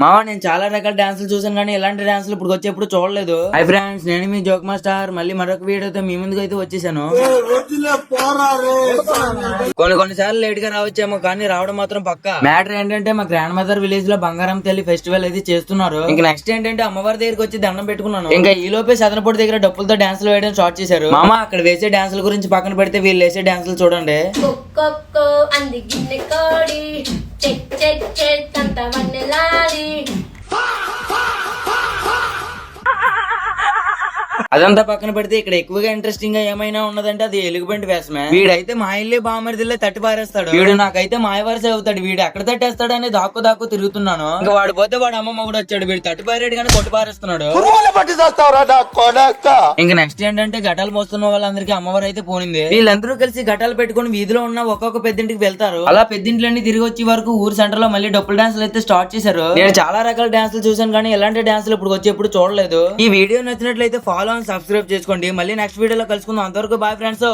మావా నేను చాలా రకాల డాన్సులు చూసాను కానీ ఇలాంటి డాన్సులు ఇప్పుడు వచ్చేప్పుడు చూడలేదు. హై ఫ్రెండ్స్, నేను మీ జోక్ మాస్టర్ మళ్ళీ మరొక వీడియోతో మీ ముందుకు అయితే వచ్చేసాను. కొన్నిసార్లు లేట్ గా రావచ్చేమో కానీ రావడం మాత్రం పక్కా. మ్యాటర్ ఏంటంటే మా గ్రాండ్ మదర్ విలేజ్ లో బంగారం తల్లి ఫెస్టివల్ అయితే చేస్తున్నారు. ఇంకా నెక్స్ట్ ఏంటంటే అమ్మవారి దగ్గరికి వచ్చి దండం పెట్టుకున్నాను. ఇంకా ఈ లోపే సదనపూడి దగ్గర డప్పులతో డాన్సులు వేయడం స్టార్ట్ చేశారు. మామ అక్కడ వేసే డాన్సుల గురించి పక్కన పెడితే వీళ్ళు వేసే డాన్సులు చూడండి. అదంతా పక్కన పెడితే ఇక్కడ ఎక్కువగా ఇంట్రెస్టింగ్ గా ఏమైనా ఉన్నదంటే అది ఎలుగుబంటి వేసమే. వీడైతే మా ఇల్లే బామరిదిల్లే తట్టి పారేస్తాడు. వీడు నాకైతే మాయవరసే అవుతాడు. వీడు ఎక్కడ తట్టేస్తాడు అని దాక్కు తిరుగుతున్నాను. ఇంకా వాడు పోతే వాడు అమ్మ మొగుడు వచ్చాడు. వీడు తట్టి పారేడు కానీ కొట్టి పారేస్తున్నాడు. ఇంకా నెక్స్ట్ ఏంటంటే ఘటాలు మోస్తున్న వాళ్ళందరికీ అమ్మవారు అయితే పోనింది. వీళ్ళందరూ కలిసి ఘటాలు పెట్టుకుని వీధిలో ఉన్న ఒక్కొక్క పెద్దింటికి వెళ్తారు. అలా పెద్దింట్లన్నీ తిరిగి వచ్చే వరకు ఊరు సెంటర్ లో మళ్ళీ డప్పుల డాన్సులు అయితే స్టార్ట్ చేశారు. నేను చాలా రకాల డాన్సులు చూసాను కానీ ఇలాంటి డాన్సులు ఇప్పుడు వచ్చేప్పుడు చూడలేదు. ఈ వీడియో నచ్చినట్లయితే ఫాలో అండ్ సబ్స్క్రైబ్ చేసుకోండి. మళ్ళీ నెక్స్ట్ వీడియోలో కలుసుకుందాం. అంతవరకు బాయ్ ఫ్రెండ్స్.